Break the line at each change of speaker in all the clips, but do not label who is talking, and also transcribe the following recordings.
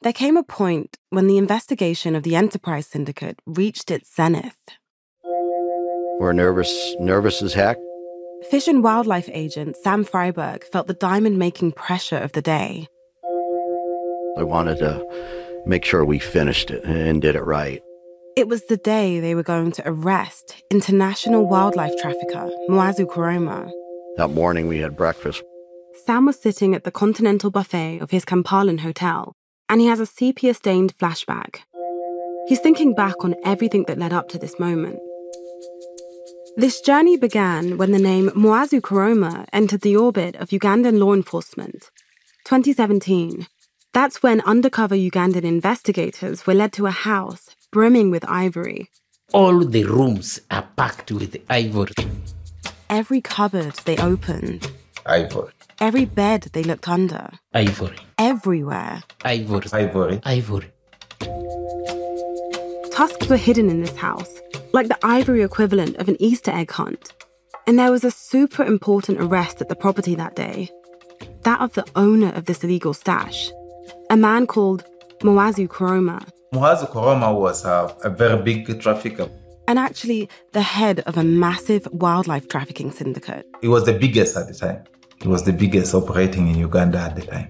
There came a point when the investigation of the Enterprise syndicate reached its zenith.
We're nervous as heck.
Fish and Wildlife agent Sam Freiberg felt the diamond-making pressure of the day.
I wanted to make sure we finished it and did it right.
It was the day they were going to arrest international wildlife trafficker Moazu Kromah.
That morning we had breakfast.
Sam was sitting at the continental buffet of his Kampalan hotel, and he has a sepia-stained flashback. He's thinking back on everything that led up to this moment. This journey began when the name Moazu Kromah entered the orbit of Ugandan law enforcement. 2017. That's when undercover Ugandan investigators were led to a house brimming with ivory.
All the rooms are packed with ivory.
Every cupboard they opened.
Ivory.
Every bed they looked under.
Ivory.
Everywhere.
Ivory. Ivory. Ivory.
Tusks were hidden in this house, like the ivory equivalent of an Easter egg hunt. And there was a super important arrest at the property that day. That of the owner of this illegal stash, a man called Moazu Kromah.
Moazu Kromah was a very big trafficker.
And actually the head of a massive wildlife trafficking syndicate.
He was the biggest at the time. He was the biggest operating in Uganda at the time.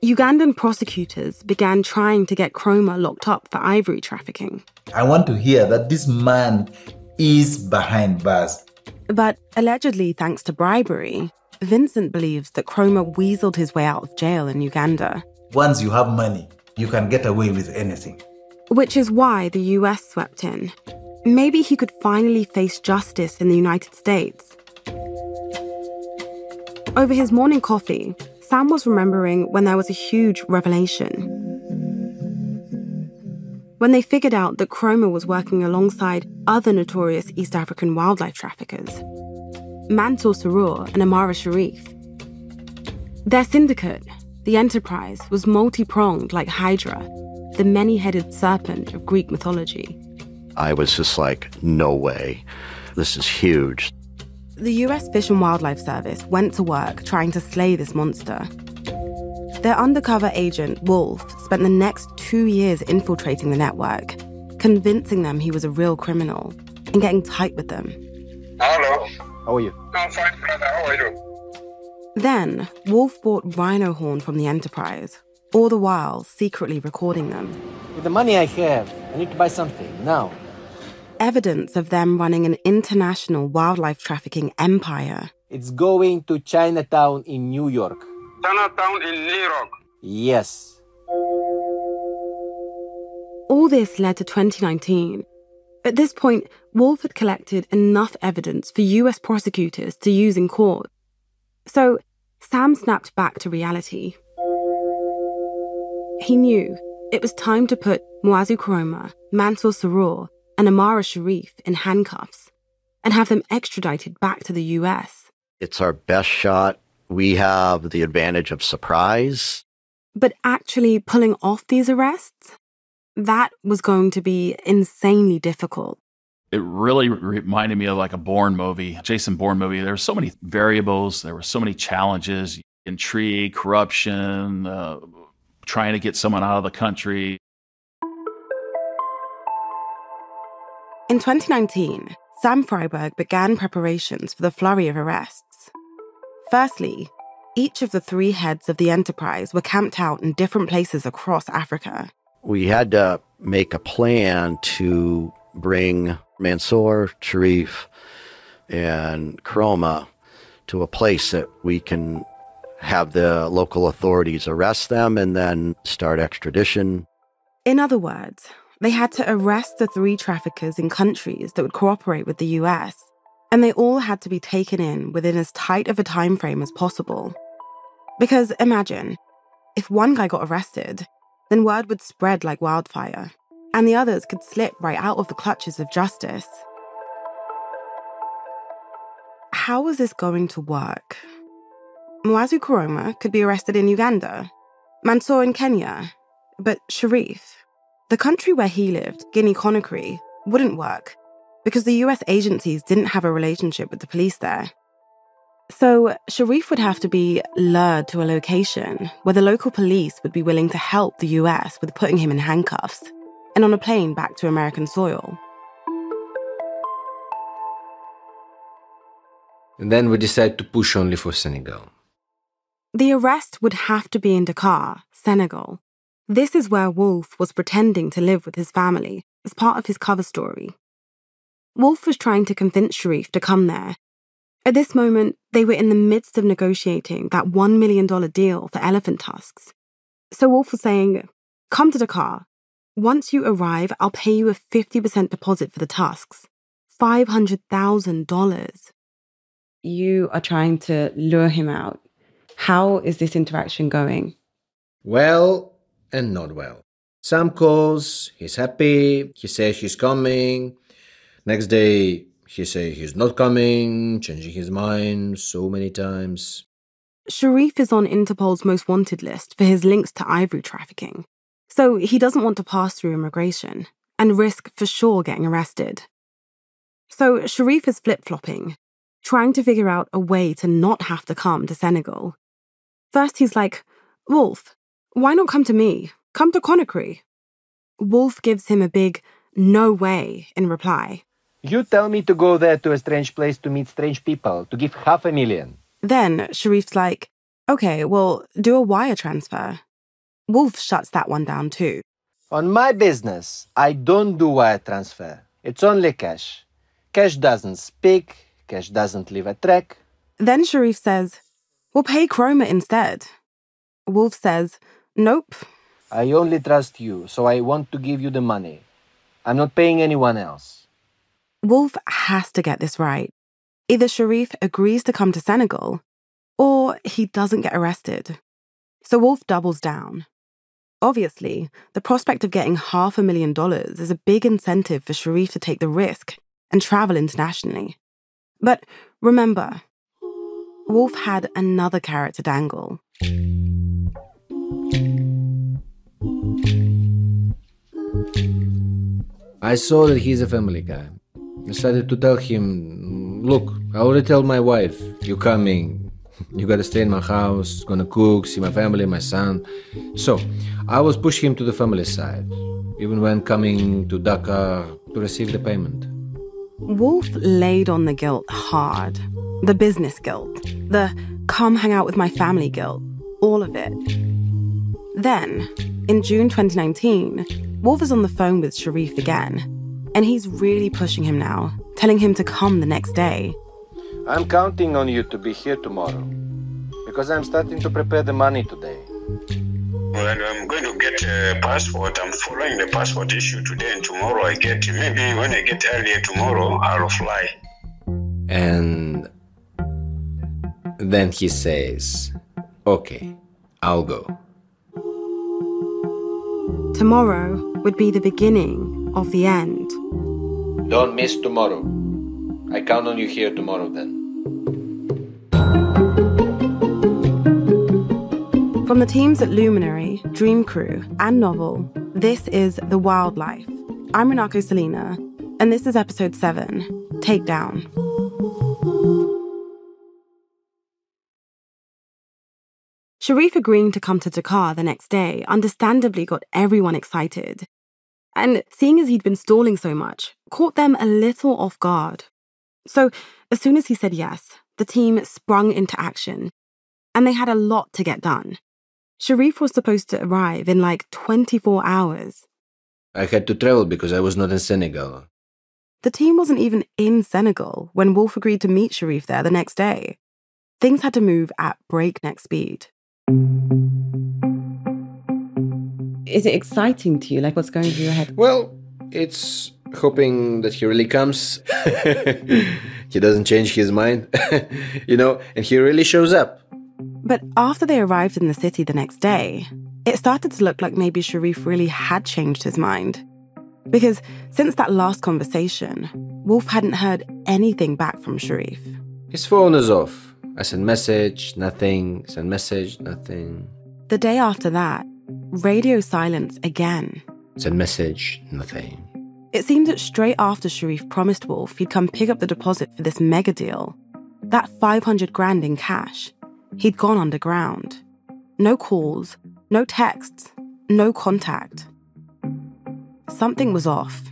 Ugandan prosecutors began trying to get Kromah locked up for ivory trafficking.
I want to hear that this man is behind bars.
But allegedly, thanks to bribery, Vincent believes that Kromah weaseled his way out of jail in Uganda.
Once you have money, you can get away with anything.
Which is why the US swept in. Maybe he could finally face justice in the United States. Over his morning coffee, Sam was remembering when there was a huge revelation. When they figured out that Kromah was working alongside other notorious East African wildlife traffickers, Mansour Surur and Amara Cherif. Their syndicate, the Enterprise, was multi-pronged like Hydra, the many-headed serpent of Greek mythology.
I was just like, no way. This is huge.
The US Fish and Wildlife Service went to work trying to slay this monster. Their undercover agent, Wolf, spent the next 2 years infiltrating the network, convincing them he was a real criminal, and getting tight with them.
Hello.
How are you?
I'm fine, brother. How are you?
Then, Wolf bought rhino horn from the Enterprise, all the while secretly recording them.
With the money I have, I need to buy something, now.
Evidence of them running an international wildlife trafficking empire.
It's going to Chinatown in New York.
Chinatown in New York?
Yes.
All this led to 2019. At this point, Wolf had collected enough evidence for US prosecutors to use in court. So, Sam snapped back to reality. He knew it was time to put Moazu Kromah, Mansour Surur, and Amara Cherif in handcuffs and have them extradited back to the US.
It's our best shot. We have the advantage of surprise.
But actually pulling off these arrests, that was going to be insanely difficult.
It really reminded me of like a Bourne movie, Jason Bourne movie. There were so many variables. There were so many challenges, intrigue, corruption, trying to get someone out of the country.
In 2019, Sam Freiberg began preparations for the flurry of arrests. Firstly, each of the 3 heads of the Enterprise were camped out in different places across Africa.
We had to make a plan to bring Mansour, Cherif, and Kromah to a place that we can have the local authorities arrest them and then start extradition.
In other words, they had to arrest the 3 traffickers in countries that would cooperate with the US, and they all had to be taken in within as tight of a time frame as possible. Because imagine, if one guy got arrested, then word would spread like wildfire, and the others could slip right out of the clutches of justice. How was this going to work? Moazu Kromah could be arrested in Uganda, Mansour in Kenya, but Cherif, the country where he lived, Guinea-Conakry, wouldn't work because the US agencies didn't have a relationship with the police there. So Cherif would have to be lured to a location where the local police would be willing to help the US with putting him in handcuffs and on a plane back to American soil.
And then we decide to push only for Senegal.
The arrest would have to be in Dakar, Senegal. This is where Wolf was pretending to live with his family as part of his cover story. Wolf was trying to convince Cherif to come there. At this moment, they were in the midst of negotiating that $1 million deal for elephant tusks. So Wolf was saying, come to Dakar. Once you arrive, I'll pay you a 50% deposit for the tusks. $500,000. You are trying to lure him out. How is this interaction going?
Well and not well. Sam calls, he's happy, he says she's coming. Next day, he says he's not coming, changing his mind so many times.
Cherif is on Interpol's most wanted list for his links to ivory trafficking, so he doesn't want to pass through immigration and risk for sure getting arrested. So Cherif is flip-flopping, trying to figure out a way to not have to come to Senegal. First he's like, Wolf, why not come to me? Come to Conakry. Wolf gives him a big no way in reply.
You tell me to go there to a strange place to meet strange people, to give $500,000.
Then Cherif's like, okay, well, do a wire transfer. Wolf shuts that one down too.
On my business, I don't do wire transfer. It's only cash. Cash doesn't speak, cash doesn't leave a track.
Then Cherif says, we'll pay Kromah instead. Wolf says, nope.
I only trust you, so I want to give you the money. I'm not paying anyone else.
Wolf has to get this right. Either Cherif agrees to come to Senegal, or he doesn't get arrested. So Wolf doubles down. Obviously, the prospect of getting $500,000 is a big incentive for Cherif to take the risk and travel internationally. But remember, Wolf had another carrot to dangle.
I saw that he's a family guy. I started to tell him, look, I already told my wife, you're coming, you gotta stay in my house, gonna cook, see my family, my son. So, I was pushing him to the family side, even when coming to Dakar to receive the payment.
Wolf laid on the guilt hard. The business guilt, the come hang out with my family guilt, all of it. Then, in June 2019, Wolf is on the phone with Cherif again. And he's really pushing him now, telling him to come the next day.
I'm counting on you to be here tomorrow, because I'm starting to prepare the money today.
Well, I'm going to get a passport. I'm following the passport issue today, and tomorrow I get, maybe when I get earlier tomorrow, I'll fly.
And then he says, okay, I'll go.
Tomorrow would be the beginning of the end.
Don't miss tomorrow. I count on you here tomorrow then.
From the teams at Luminary, Dream Crew, and Novel, this is The Wildlife. I'm Runako Celina, and this is episode 7, Takedown. Cherif agreeing to come to Dakar the next day understandably got everyone excited. And seeing as he'd been stalling so much, caught them a little off guard. So as soon as he said yes, the team sprung into action. And they had a lot to get done. Cherif was supposed to arrive in like 24 hours.
I had to travel because I was not in Senegal.
The team wasn't even in Senegal when Wolf agreed to meet Cherif there the next day. Things had to move at breakneck speed. Is it exciting to you? Like, what's going through your head?
Well, it's hoping that he really comes. He doesn't change his mind, and he really shows up.
But after they arrived in the city the next day, it started to look like maybe Cherif really had changed his mind. Because since that last conversation, Wolf hadn't heard anything back from Cherif.
His phone is off. I send message, nothing. Send message, nothing.
The day after that, radio silence again.
Send message, nothing.
It seemed that straight after Cherif promised Wolf he'd come pick up the deposit for this mega deal, That 500 grand in cash, he'd gone underground. No calls, no texts, no contact. Something was off.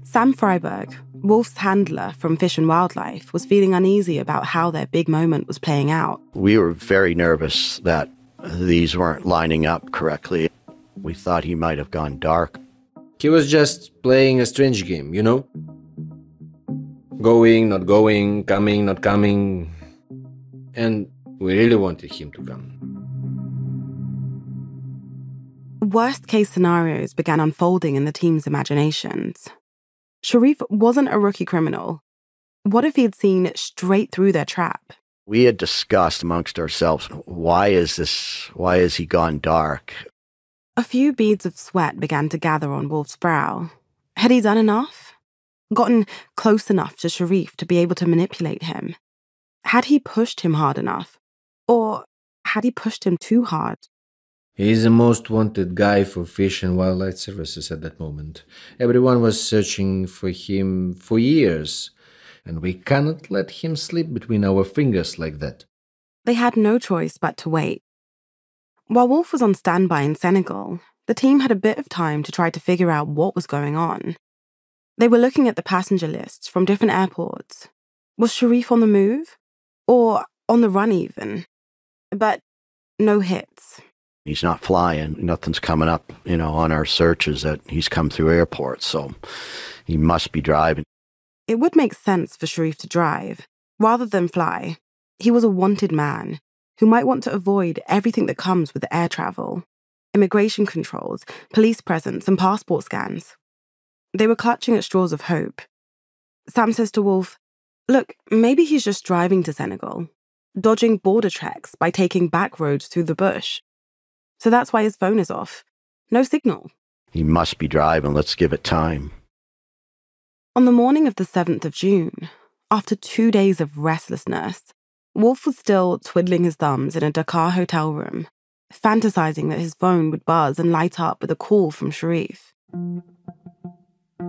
Sam Freiberg, Wolf's handler from Fish and Wildlife, was feeling uneasy about how their big moment was playing out.
We were very nervous that these weren't lining up correctly. We thought he might have gone dark.
He was just playing a strange game, you know? Going, not going, coming, not coming. And we really wanted him to come.
Worst-case scenarios began unfolding in the team's imaginations. Cherif wasn't a rookie criminal. What if he had seen straight through their trap?
We had discussed amongst ourselves, why is he gone dark?
A few beads of sweat began to gather on Wolf's brow. Had he done enough? Gotten close enough to Cherif to be able to manipulate him? Had he pushed him hard enough? Or had he pushed him too hard?
He's the most wanted guy for Fish and Wildlife Services at that moment. Everyone was searching for him for years, and we cannot let him slip between our fingers like that.
They had no choice but to wait. While Wolf was on standby in Senegal, the team had a bit of time to try to figure out what was going on. They were looking at the passenger lists from different airports. Was Cherif on the move? Or on the run even? But no hits.
He's not flying. Nothing's coming up, on our searches that he's come through airports, so he must be driving.
It would make sense for Cherif to drive, rather than fly. He was a wanted man who might want to avoid everything that comes with air travel. Immigration controls, police presence, and passport scans. They were clutching at straws of hope. Sam says to Wolf, "Look, maybe he's just driving to Senegal, dodging border checks by taking back roads through the bush. So that's why his phone is off. No signal."
He must be driving. Let's give it time.
On the morning of the 7th of June, after 2 days of restlessness, Wolf was still twiddling his thumbs in a Dakar hotel room, fantasizing that his phone would buzz and light up with a call from Cherif.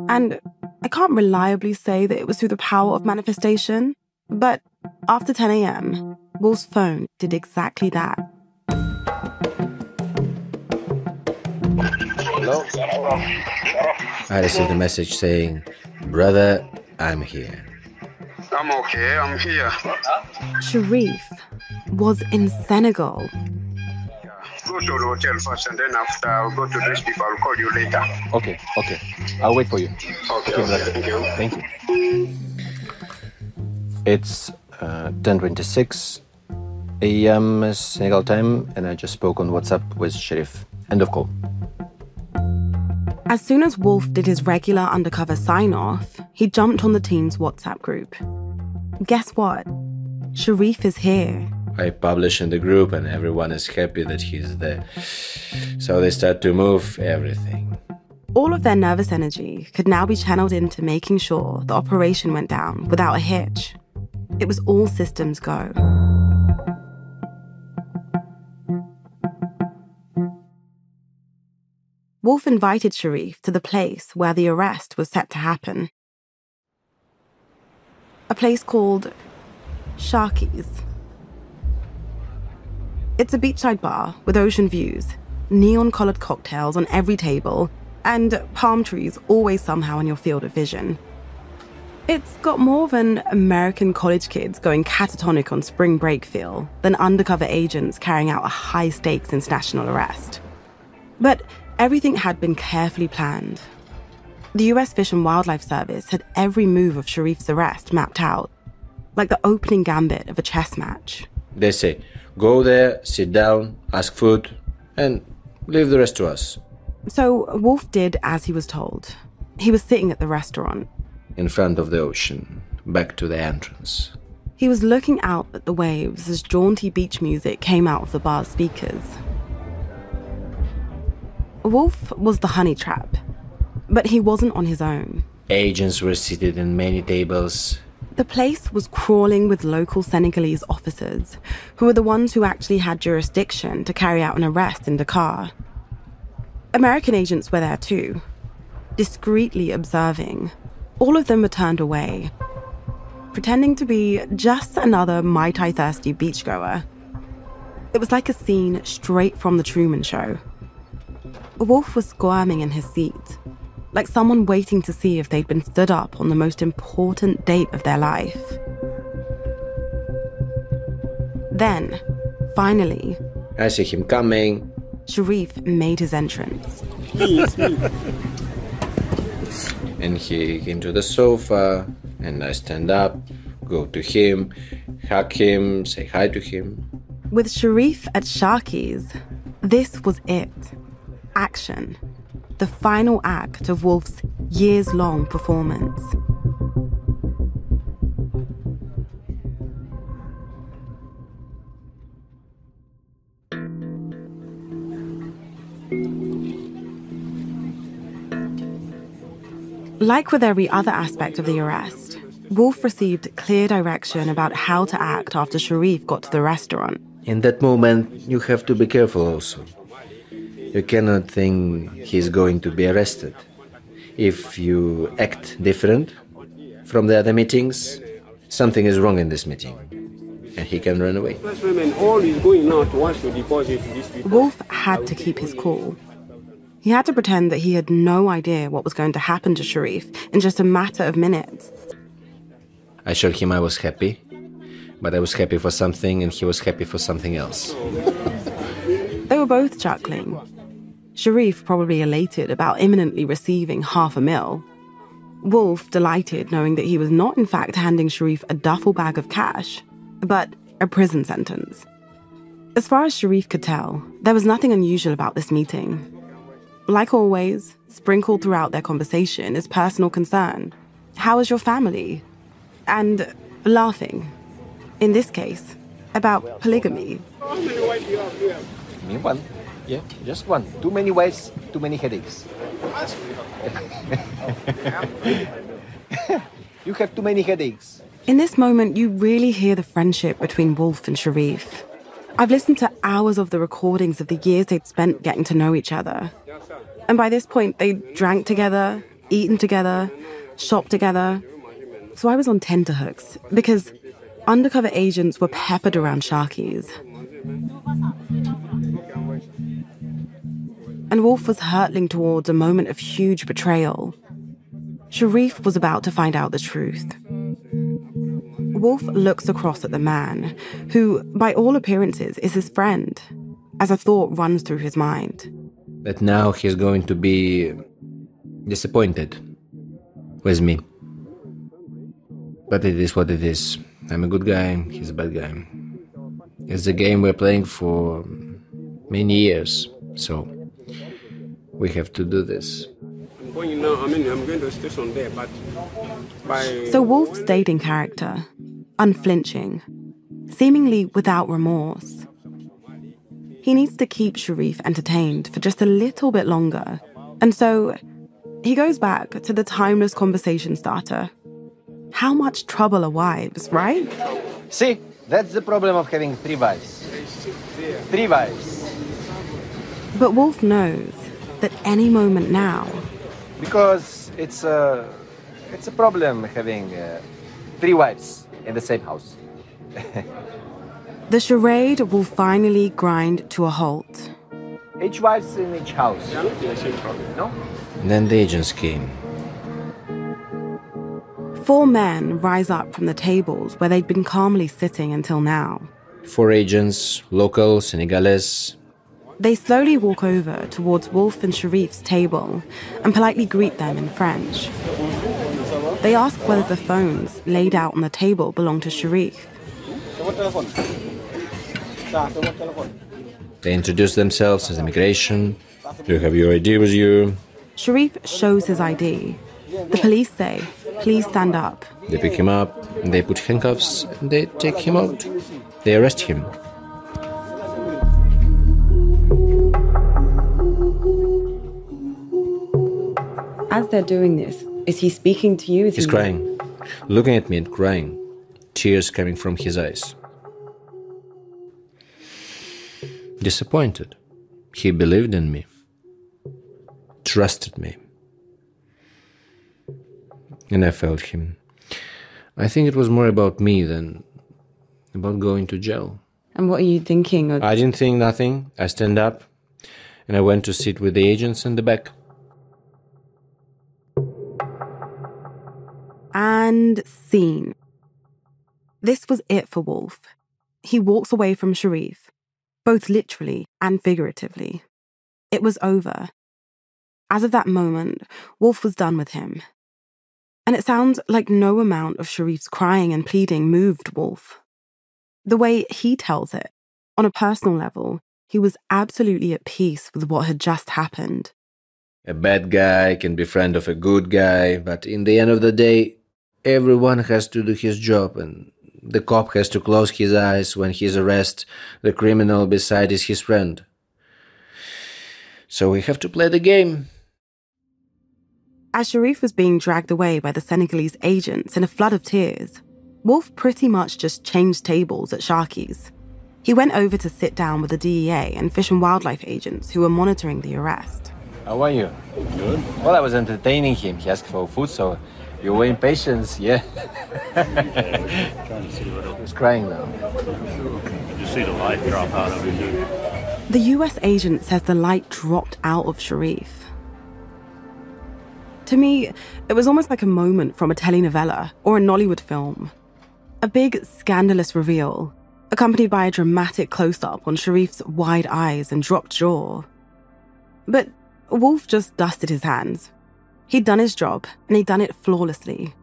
And I can't reliably say that it was through the power of manifestation, but after 10 a.m., Wolf's phone did exactly that.
Hello? I received a message saying, "Brother, I'm here."
I'm okay, I'm here.
Cherif was in Senegal.
Go to the hotel first, and then after I'll go to these people. I'll call you later.
Okay. I'll wait for you.
Okay, thank you.
Thank you. It's 10:26 a.m. Senegal time, and I just spoke on WhatsApp with Cherif. End of call.
As soon as Wolf did his regular undercover sign-off, he jumped on the team's WhatsApp group. Guess what? Cherif is here.
I publish in the group and everyone is happy that he's there. So they start to move everything.
All of their nervous energy could now be channeled into making sure the operation went down without a hitch. It was all systems go. Wolf invited Cherif to the place where the arrest was set to happen. A place called Sharky's. It's a beachside bar with ocean views, neon-coloured cocktails on every table, and palm trees always somehow in your field of vision. It's got more of an American college kids going catatonic on spring break feel than undercover agents carrying out a high-stakes international arrest. But everything had been carefully planned. The US Fish and Wildlife Service had every move of Cherif's arrest mapped out, like the opening gambit of a chess match.
They say, go there, sit down, ask food, and leave the rest to us.
So Wolf did as he was told. He was sitting at the restaurant.
In front of the ocean, back to the entrance.
He was looking out at the waves as jaunty beach music came out of the bar's speakers. Wolf was the honey trap, but he wasn't on his own.
Agents were seated in many tables.
The place was crawling with local Senegalese officers, who were the ones who actually had jurisdiction to carry out an arrest in Dakar. American agents were there too, discreetly observing. All of them were turned away. pretending to be just another Mai Tai thirsty beachgoer. It was like a scene straight from The Truman Show. Wolf was squirming in his seat, like someone waiting to see if they'd been stood up on the most important date of their life. Then, finally,
I see him coming.
Cherif made his entrance.
It's me.
And he came to the sofa, and I stand up, go to him, hug him, say hi to him.
With Cherif at Sharky's, this was it. Action. The final act of Wolf's years-long performance. Like with every other aspect of the arrest, Wolf received clear direction about how to act after Cherif got to the restaurant.
In that moment, you have to be careful also. You cannot think he's going to be arrested. If you act different from the other meetings, something is wrong in this meeting, and he can run away.
All is going now to want to deposit these people.
Wolf had to keep his cool. He had to pretend that he had no idea what was going to happen to Cherif in just a matter of minutes.
I showed him I was happy, but I was happy for something and he was happy for something else.
They were both chuckling. Cherif probably elated about imminently receiving $500,000. Wolf delighted knowing that he was not in fact handing Cherif a duffel bag of cash, but a prison sentence. As far as Cherif could tell, there was nothing unusual about this meeting. Like always, sprinkled throughout their conversation is personal concern. How is your family? And laughing. In this case, about polygamy.
How many wives do you have here?
Me one. Yeah, just one. Too many wives, too many headaches. You have too many headaches.
In this moment, you really hear the friendship between Wolf and Cherif. I've listened to hours of the recordings of the years they'd spent getting to know each other. And by this point, they drank together, eaten together, shopped together. So I was on tenterhooks because undercover agents were peppered around Sharky's. And Wolf was hurtling towards a moment of huge betrayal. Cherif was about to find out the truth. Wolf looks across at the man, who, by all appearances, is his friend, as a thought runs through his mind.
But now he's going to be disappointed with me. But it is what it is. I'm a good guy, he's a bad guy. It's a game we're playing for many years, so we have to do this.
I'm going now, I'm going to station there, but by...
So Wolf stayed in character, unflinching, seemingly without remorse. He needs to keep Cherif entertained for just a little bit longer. And so he goes back to the timeless conversation starter. How much trouble are wives, right?
See, that's the problem of having 3 wives. 3 wives.
But Wolf knows that any moment now...
Because it's a problem having 3 wives in the same house.
The charade will finally grind to a halt.
Each wife's in each house.
They are not in the same problem, no?
Then the agents came.
4 men rise up from the tables where they'd been calmly sitting until now.
4 agents, local, Senegalese.
They slowly walk over towards Wolf and Cherif's table and politely greet them in French. They ask whether the phones laid out on the table belong to Cherif.
They introduce themselves as immigration. Do you have your ID with you?
Cherif shows his ID. The police say, please stand up.
They pick him up, and they put handcuffs, and they take him out. They arrest him.
As they're doing this, is he speaking to you?
He's crying, looking at me and crying, tears coming from his eyes. Disappointed. He believed in me, trusted me. And I felt him. I think it was more about me than about going to jail.
And what are you thinking of?
I didn't think nothing. I stand up and I went to sit with the agents in the back.
And scene. This was it for Wolf. He walks away from Cherif, both literally and figuratively. It was over. As of that moment, Wolf was done with him. And it sounds like no amount of Cherif's crying and pleading moved Wolf. The way he tells it, on a personal level, he was absolutely at peace with what had just happened.
A bad guy can be friend of a good guy, but in the end of the day, everyone has to do his job, and the cop has to close his eyes when he's arrested. The criminal beside is his friend. So we have to play the game.
As Cherif was being dragged away by the Senegalese agents in a flood of tears, Wolf pretty much just changed tables at Sharky's. He went over to sit down with the DEA and Fish and Wildlife agents who were monitoring the arrest.
How are you? Good. Well, I was entertaining him. He asked for food, so you were impatient, yeah?
Trying to see what else.
He's crying now.
Did you see the light drop out of him, dude?
The US agent says the light dropped out of Cherif. To me, it was almost like a moment from a telenovela or a Nollywood film. A big, scandalous reveal, accompanied by a dramatic close-up on Cherif's wide eyes and dropped jaw. But Wolf just dusted his hands. He'd done his job, and he'd done it flawlessly.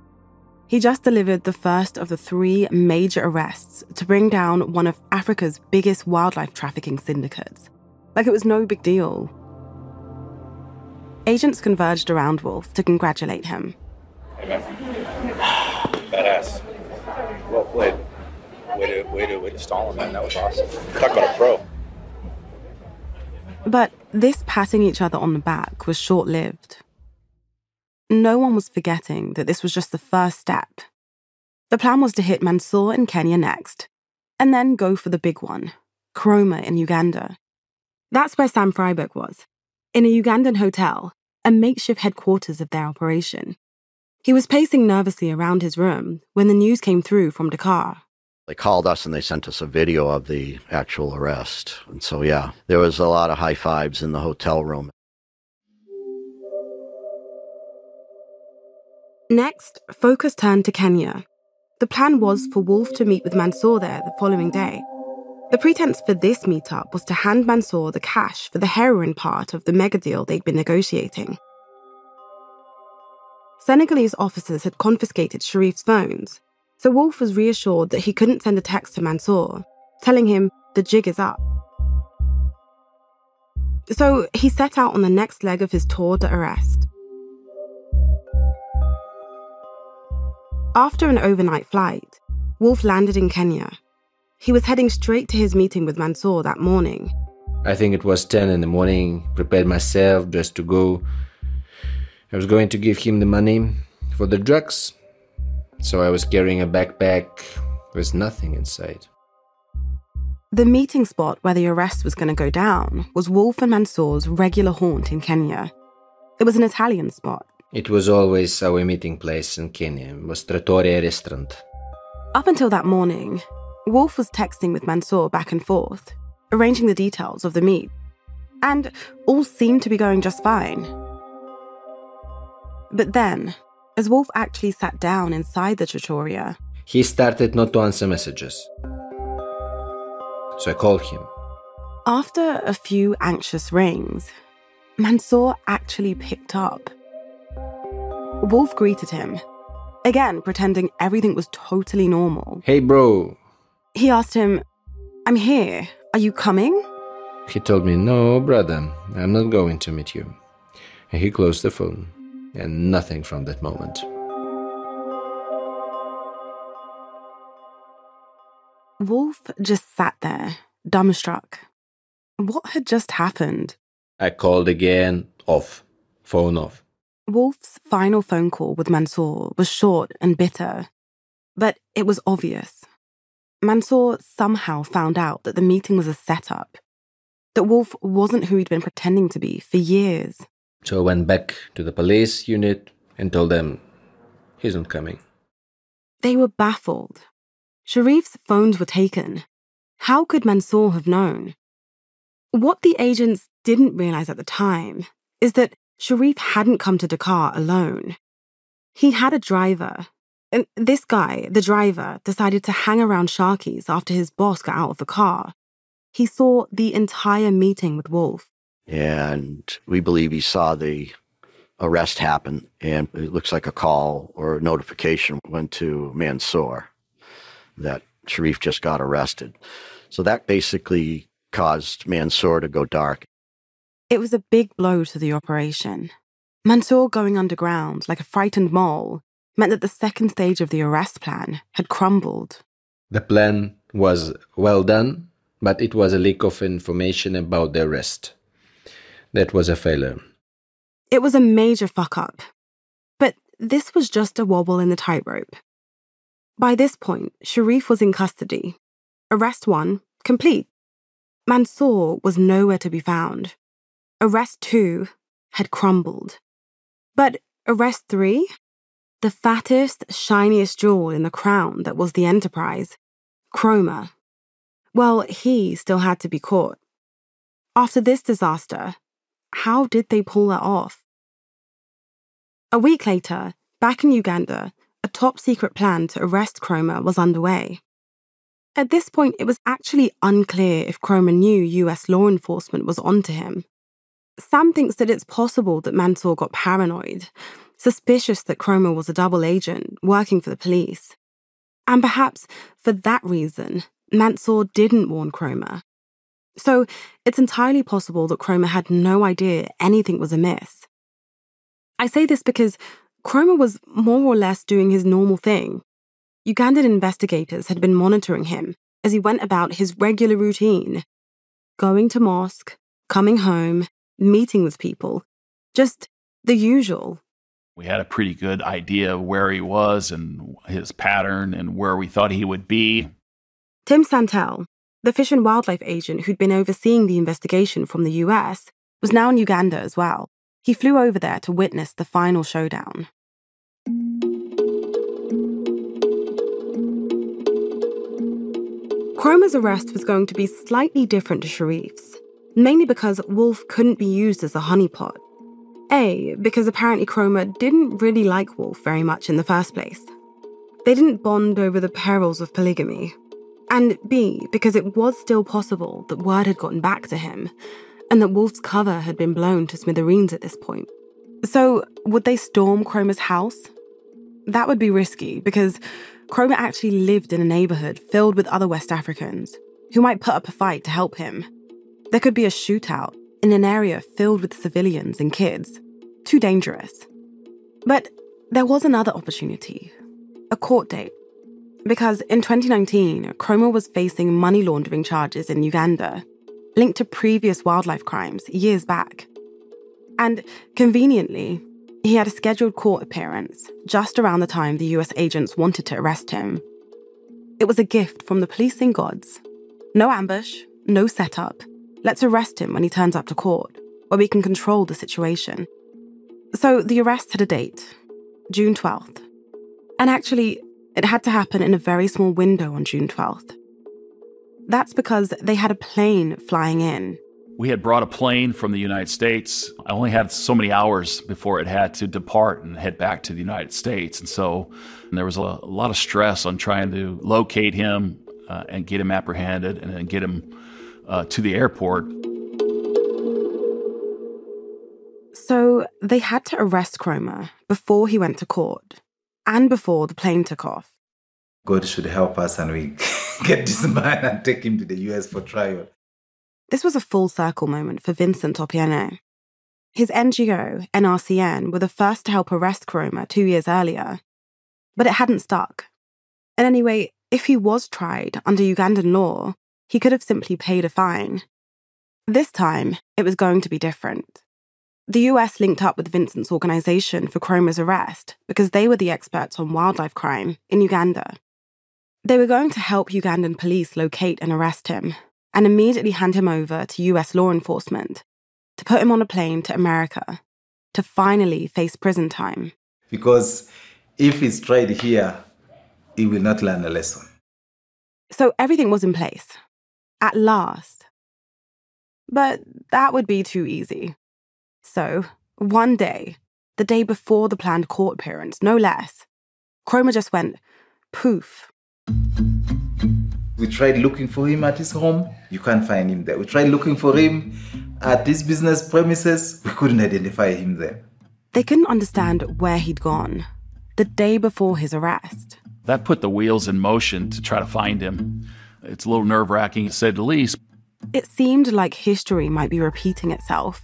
He just delivered the first of the 3 major arrests to bring down one of Africa's biggest wildlife trafficking syndicates. Like it was no big deal. Agents converged around Wolf to congratulate him.
Hey, man. Badass. Well played. Way to stall him, man. That was awesome. Talk about a pro.
But this patting each other on the back was short-lived. No one was forgetting that this was just the first step. The plan was to hit Mansour in Kenya next, and then go for the big one, Kromah in Uganda. That's where Sam Freiberg was, in a Ugandan hotel, a makeshift headquarters of their operation. He was pacing nervously around his room when the news came through from Dakar.
They called us and they sent us a video of the actual arrest. And so, yeah, there was a lot of high fives in the hotel room.
Next, focus turned to Kenya. The plan was for Wolf to meet with Mansour there the following day. The pretense for this meetup was to hand Mansour the cash for the heroin part of the mega deal they'd been negotiating. Senegalese officers had confiscated Cherif's phones, so Wolf was reassured that he couldn't send a text to Mansour, telling him the jig is up. So he set out on the next leg of his tour d'arrest. After an overnight flight, Wolf landed in Kenya. He was heading straight to his meeting with Mansour that morning.
I think it was 10 in the morning, prepared myself just to go. I was going to give him the money for the drugs, so I was carrying a backpack with nothing inside.
The meeting spot where the arrest was going to go down was Wolf and Mansour's regular haunt in Kenya. It was an Italian spot.
It was always our meeting place in Kenya. It was Trattoria restaurant.
Up until that morning, Wolf was texting with Mansour back and forth, arranging the details of the meet. And all seemed to be going just fine. But then, as Wolf actually sat down inside the trattoria,
he started not to answer messages. So I called him.
After a few anxious rings, Mansour actually picked up. Wolf greeted him, again pretending everything was totally normal.
Hey, bro.
He asked him, I'm here. Are you coming?
He told me, no, brother, I'm not going to meet you. And he closed the phone. And nothing from that moment.
Wolf just sat there, dumbstruck. What had just happened?
I called again, off. Phone off.
Wolf's final phone call with Mansour was short and bitter. But it was obvious. Mansour somehow found out that the meeting was a setup. That Wolf wasn't who he'd been pretending to be for years.
So I went back to the police unit and told them he's not coming.
They were baffled. Cherif's phones were taken. How could Mansour have known? What the agents didn't realize at the time is that Cherif hadn't come to Dakar alone. He had a driver, and this guy, the driver, decided to hang around Sharky's after his boss got out of the car. He saw the entire meeting with Wolf.
And we believe he saw the arrest happen, and it looks like a call or a notification went to Mansour that Cherif just got arrested. So that basically caused Mansour to go dark.
It was a big blow to the operation. Mansour going underground like a frightened mole meant that the second stage of the arrest plan had crumbled.
The plan was well done, but it was a leak of information about the arrest. That was a failure.
It was a major fuck-up. But this was just a wobble in the tightrope. By this point, Cherif was in custody. Arrest 1, complete. Mansour was nowhere to be found. Arrest 2 had crumbled. But arrest 3? The fattest, shiniest jewel in the crown that was the enterprise, Kromah. Well, he still had to be caught. After this disaster, how did they pull that off? A week later, back in Uganda, a top-secret plan to arrest Kromah was underway. At this point, it was actually unclear if Kromah knew US law enforcement was onto him. Sam thinks that it's possible that Mansour got paranoid, suspicious that Kromah was a double agent working for the police. And perhaps for that reason, Mansour didn't warn Kromah. So it's entirely possible that Kromah had no idea anything was amiss. I say this because Kromah was more or less doing his normal thing. Ugandan investigators had been monitoring him as he went about his regular routine, going to mosque, coming home, meeting with people, just the usual.
We had a pretty good idea of where he was and his pattern and where we thought he would be.
Tim Santel, the Fish and Wildlife agent who'd been overseeing the investigation from the US, was now in Uganda as well. He flew over there to witness the final showdown. Kromah's arrest was going to be slightly different to Cherif's, mainly because Wolf couldn't be used as a honeypot. A, because apparently Kromah didn't really like Wolf very much in the first place. They didn't bond over the perils of polygamy. And B, because it was still possible that word had gotten back to him, and that Wolf's cover had been blown to smithereens at this point. So, would they storm Kromah's house? That would be risky, because Kromah actually lived in a neighborhood filled with other West Africans who might put up a fight to help him. There could be a shootout in an area filled with civilians and kids. Too dangerous. But there was another opportunity. A court date. Because in 2019, Kromah was facing money laundering charges in Uganda, linked to previous wildlife crimes years back. And conveniently, he had a scheduled court appearance just around the time the US agents wanted to arrest him. It was a gift from the policing gods. No ambush, no setup. Let's arrest him when he turns up to court, where we can control the situation. So the arrest had a date, June 12th. And actually, it had to happen in a very small window on June 12th. That's because they had a plane flying in.
We had brought a plane from the United States. I only had so many hours before it had to depart and head back to the United States. And so there was a lot of stress on trying to locate him and get him apprehended and then get him to the airport.
So they had to arrest Kromah before he went to court and before the plane took off.
God should help us and we get this man and take him to the US for trial.
This was a full circle moment for Vincent Opieno. His NGO, NRCN, were the first to help arrest Kromah 2 years earlier. But it hadn't stuck. And anyway, if he was tried under Ugandan law, he could have simply paid a fine. This time, it was going to be different. The US linked up with Vincent's organisation for Kromah's arrest because they were the experts on wildlife crime in Uganda. They were going to help Ugandan police locate and arrest him and immediately hand him over to US law enforcement to put him on a plane to America to finally face prison time.
Because if he's tried here, he will not learn a lesson.
So everything was in place. At last. But that would be too easy. So, one day, the day before the planned court appearance, no less, Kromah just went poof.
We tried looking for him at his home. You can't find him there. We tried looking for him at his business premises. We couldn't identify him there.
They couldn't understand where he'd gone the day before his arrest.
That put the wheels in motion to try to find him. It's a little nerve-wracking, to say the least.
It seemed like history might be repeating itself.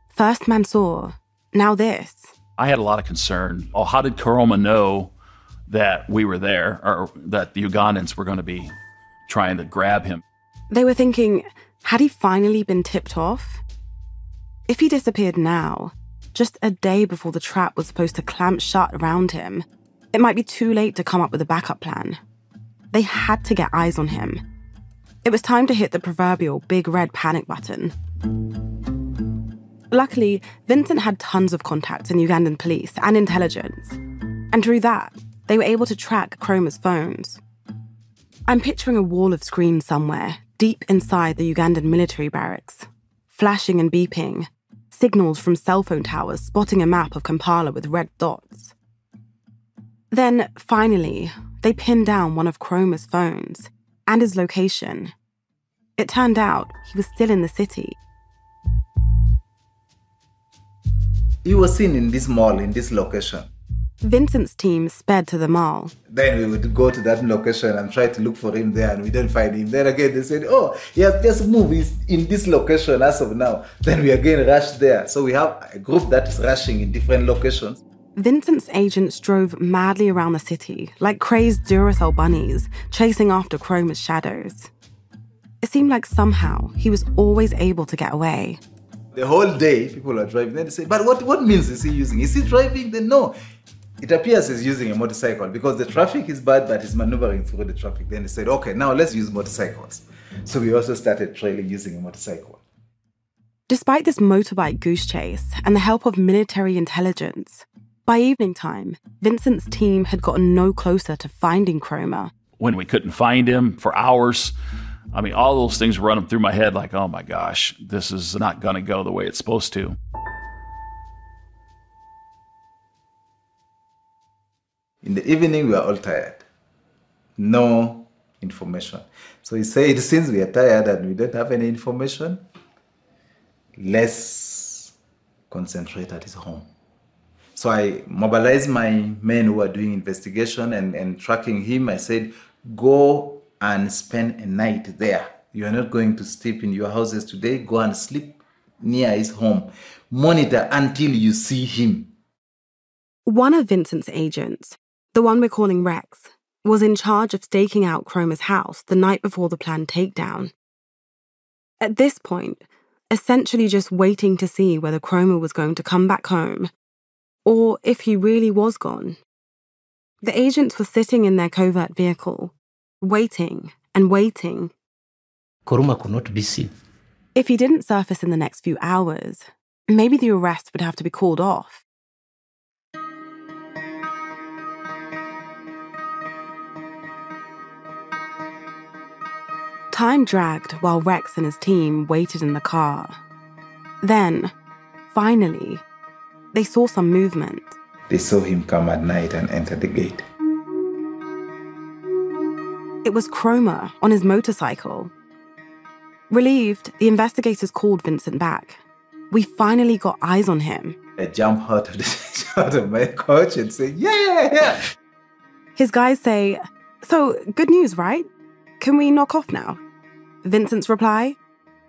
First Mansour, now this.
I had a lot of concern. Oh, how did Kromah know that we were there, or that the Ugandans were going to be trying to grab him?
They were thinking, had he finally been tipped off? If he disappeared now, just a day before the trap was supposed to clamp shut around him, it might be too late to come up with a backup plan. They had to get eyes on him. It was time to hit the proverbial big red panic button. Luckily, Vincent had tons of contacts in Ugandan police and intelligence. And through that, they were able to track Kromah's phones. I'm picturing a wall of screens somewhere, deep inside the Ugandan military barracks. Flashing and beeping, signals from cell phone towers spotting a map of Kampala with red dots. Then, finally, they pinned down one of Kromah's phones and his location. It turned out he was still in the city.
He was seen in this mall, in this location.
Vincent's team sped to the mall.
Then we would go to that location and try to look for him there, and we didn't find him. Then again, they said, oh, he has just moved. He's in this location as of now. Then we again rushed there. So we have a group that is rushing in different locations.
Vincent's agents drove madly around the city, like crazed Duracell bunnies, chasing after Kromah's shadows. It seemed like somehow he was always able to get away.
The whole day, people are driving. Then they say, but what means is he using? Is he driving? Then no. It appears he's using a motorcycle because the traffic is bad, but he's maneuvering through the traffic. Then they said, okay, now let's use motorcycles. So we also started trailing using a motorcycle.
Despite this motorbike goose chase and the help of military intelligence, by evening time, Vincent's team had gotten no closer to finding Kromah.
When we couldn't find him for hours, I mean, all those things were running through my head like, oh my gosh, this is not going to go the way it's supposed to.
In the evening, we are all tired. No information. So he said, since we are tired and we don't have any information, let's concentrate at his home. So I mobilized my men who are doing investigation and tracking him. I said, go and spend a night there. You are not going to sleep in your houses today. Go and sleep near his home. Monitor until you see him.
One of Vincent's agents, the one we're calling Rex, was in charge of staking out Kromah's house the night before the planned takedown. At this point, essentially just waiting to see whether Kromah was going to come back home, or if he really was gone. The agents were sitting in their covert vehicle, waiting and waiting.
Kromah could not be seen.
If he didn't surface in the next few hours, maybe the arrest would have to be called off. Time dragged while Rex and his team waited in the car. Then, finally, they saw some movement.
They saw him come at night and enter the gate.
It was Kromah on his motorcycle. Relieved, the investigators called Vincent back. We finally got eyes on him.
I jumped out of my couch and said, yeah.
His guys say, so, good news, right? Can we knock off now? Vincent's reply,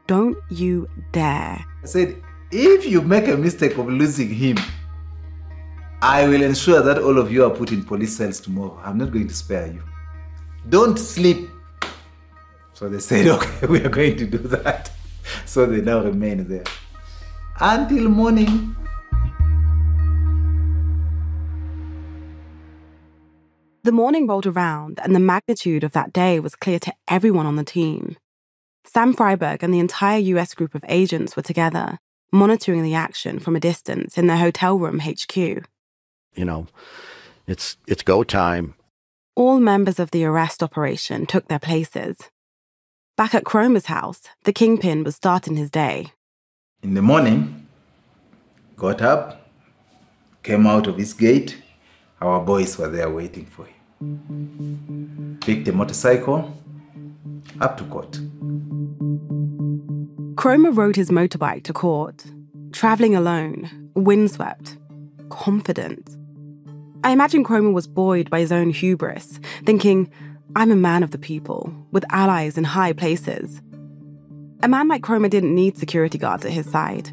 don't you dare.
I said, if you make a mistake of losing him, I will ensure that all of you are put in police cells tomorrow. I'm not going to spare you. Don't sleep. So they said, okay, we are going to do that. So they now remain there until morning.
The morning rolled around and the magnitude of that day was clear to everyone on the team. Sam Freiberg and the entire US group of agents were together, monitoring the action from a distance in their hotel room HQ.
You know, it's go time.
all members of the arrest operation took their places. Back at Kromah's house, the kingpin was starting his day.
In the morning, got up, came out of his gate. Our boys were there waiting for him. Picked the motorcycle, up to court.
Kromah rode his motorbike to court, travelling alone, windswept, confident. I imagine Kromah was buoyed by his own hubris, thinking, I'm a man of the people, with allies in high places. A man like Kromah didn't need security guards at his side.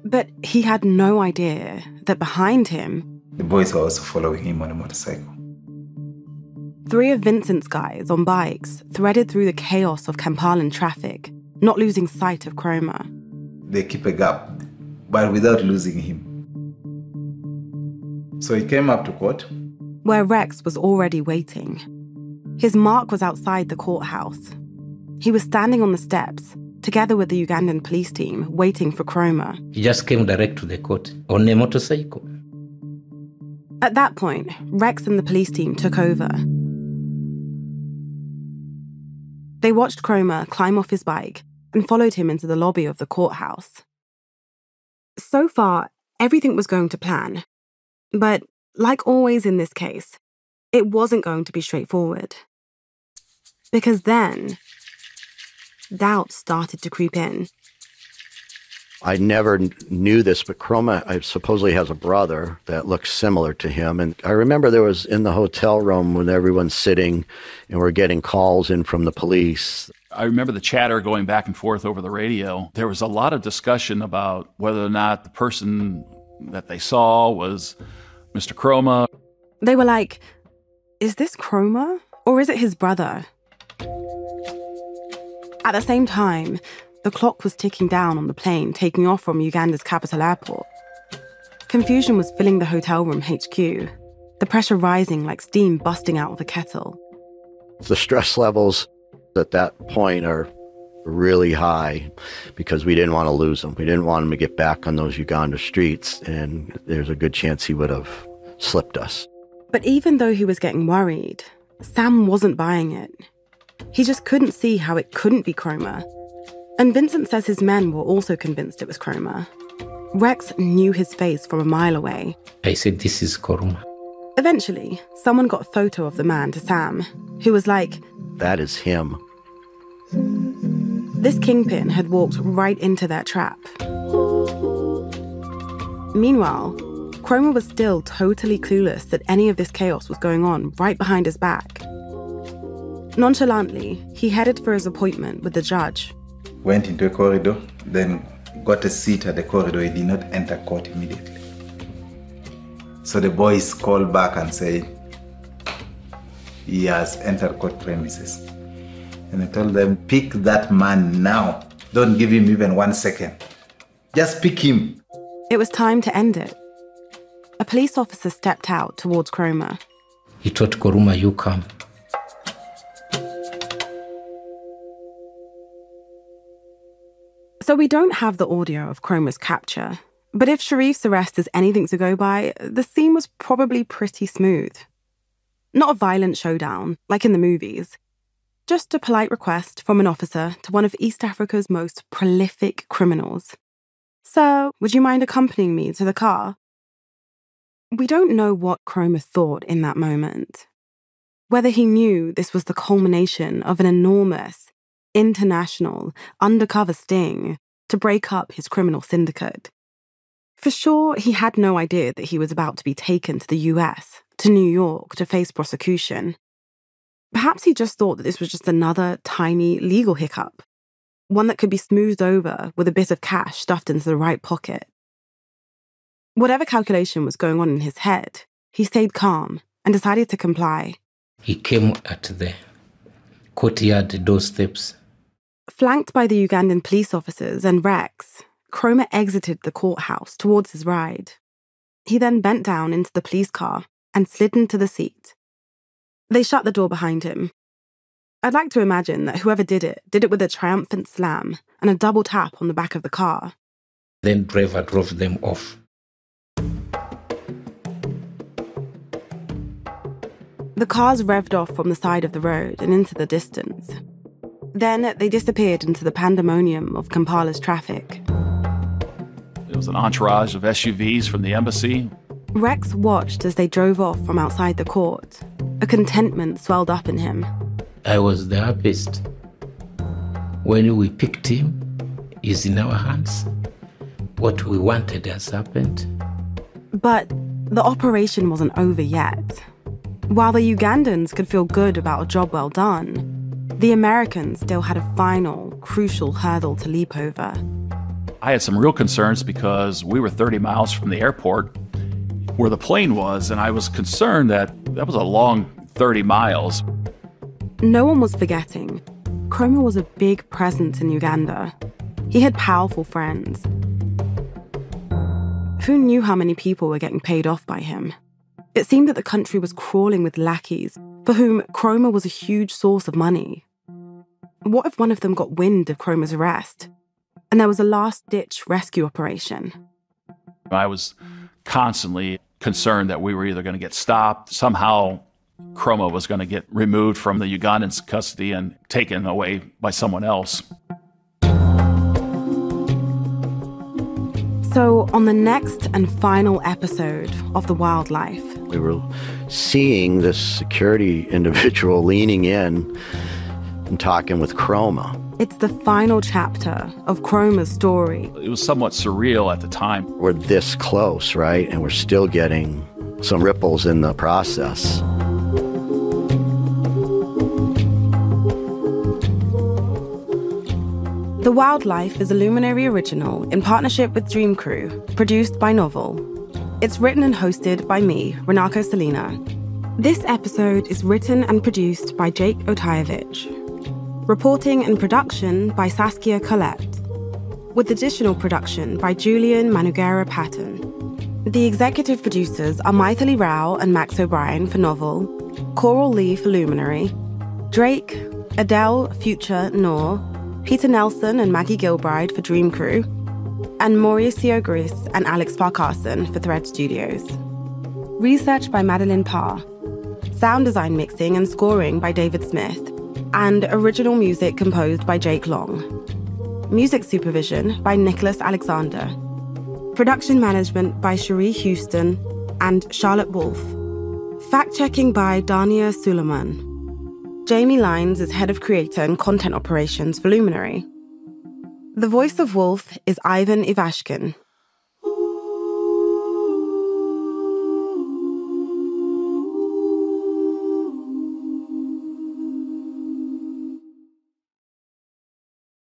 But he had no idea that behind him,
the boys were also following him on a motorcycle.
3 of Vincent's guys on bikes threaded through the chaos of Kampalan traffic, not losing sight of Kromah.
They keep a gap, but without losing him. So he came up to court,
where Rex was already waiting. His mark was outside the courthouse. He was standing on the steps, together with the Ugandan police team, waiting for Kromah.
He just came direct to the court on a motorcycle.
At that point, Rex and the police team took over. They watched Kromah climb off his bike and followed him into the lobby of the courthouse. So far, everything was going to plan. But, like always in this case, it wasn't going to be straightforward. Because then, doubt started to creep in.
I never knew this, but Kromah supposedly has a brother that looks similar to him. And I remember there was in the hotel room when everyone's sitting and we're getting calls in from the police.
I remember the chatter going back and forth over the radio. There was a lot of discussion about whether or not the person that they saw was Mr. Kromah.
They were like, is this Kromah or is it his brother? At the same time, the clock was ticking down on the plane taking off from Uganda's capital airport. Confusion was filling the hotel room HQ, the pressure rising like steam busting out of a kettle.
The stress levels at that point are really high because we didn't want to lose him. We didn't want him to get back on those Uganda streets, and there's a good chance he would have slipped us.
But even though he was getting worried, Sam wasn't buying it. He just couldn't see how it couldn't be Kromah. And Vincent says his men were also convinced it was Kromah. Rex knew his face from a mile away.
I said, this is Kromah.
Eventually, someone got a photo of the man to Sam, who was like,
that is him.
This kingpin had walked right into their trap. Meanwhile, Kromah was still totally clueless that any of this chaos was going on right behind his back. Nonchalantly, he headed for his appointment with the judge.
Went into a corridor, then got a seat at the corridor. He did not enter court immediately. So the boys called back and said, he has entered court premises. And I told them, pick that man now. Don't give him even 1 second. Just pick him.
It was time to end it. A police officer stepped out towards Kromah.
He told Kromah, you come.
So we don't have the audio of Kromah's capture, but if Cherif's arrest is anything to go by, the scene was probably pretty smooth. Not a violent showdown, like in the movies. Just a polite request from an officer to one of East Africa's most prolific criminals. Sir, would you mind accompanying me to the car? We don't know what Kromah thought in that moment. Whether he knew this was the culmination of an enormous, international, undercover sting to break up his criminal syndicate. For sure, he had no idea that he was about to be taken to the US, to New York, to face prosecution. Perhaps he just thought that this was just another tiny legal hiccup, one that could be smoothed over with a bit of cash stuffed into the right pocket. Whatever calculation was going on in his head, he stayed calm and decided to comply.
He came at the courtyard doorsteps.
Flanked by the Ugandan police officers and Rex, Kromah exited the courthouse towards his ride. He then bent down into the police car and slid into the seat. They shut the door behind him. I'd like to imagine that whoever did it with a triumphant slam and a double tap on the back of the car.
Then driver drove them off.
The cars revved off from the side of the road and into the distance. Then they disappeared into the pandemonium of Kampala's traffic.
It was an entourage of SUVs from the embassy.
Rex watched as they drove off from outside the court. A contentment swelled up in him.
I was the happiest. When we picked him, he's in our hands. What we wanted has happened.
But the operation wasn't over yet. While the Ugandans could feel good about a job well done, the Americans still had a final, crucial hurdle to leap over.
I had some real concerns because we were 30 miles from the airport where the plane was, and I was concerned that was a long 30 miles.
No one was forgetting. Kromah was a big presence in Uganda. He had powerful friends. Who knew how many people were getting paid off by him? It seemed that the country was crawling with lackeys, for whom Kromah was a huge source of money. What if one of them got wind of Kromah's arrest, and there was a last-ditch rescue operation?
I was constantly concerned that we were either going to get stopped, somehow Kromah was going to get removed from the Ugandans' custody and taken away by someone else.
So, on the next and final episode of The Wildlife,
we were seeing this security individual leaning in and talking with Kromah.
It's the final chapter of Kromah's story.
It was somewhat surreal at the time.
We're this close, right? And we're still getting some ripples in the process.
The Wildlife is a Luminary original in partnership with Dream Crew, produced by Novel. It's written and hosted by me, Runako Celina. This episode is written and produced by Jake Otayevich. Reporting and production by Saskia Collette. With additional production by Julian Manugera Patton. The executive producers are Maithili Rao and Max O'Brien for Novel, Coral Lee for Luminary, Drake, Adele, Future, Noor, Peter Nelson and Maggie Gilbride for Dream Crew, and Mauricio Gris and Alex Farquharson for Thread Studios. Research by Madeline Parr. Sound design mixing and scoring by David Smith, and original music composed by Jake Long. Music supervision by Nicholas Alexander. Production management by Cherie Houston and Charlotte Wolfe. Fact-checking by Dania Suleiman. Jamie Lyons is head of creator and content operations for Luminary. The voice of Wolf is Ivan Ivashkin.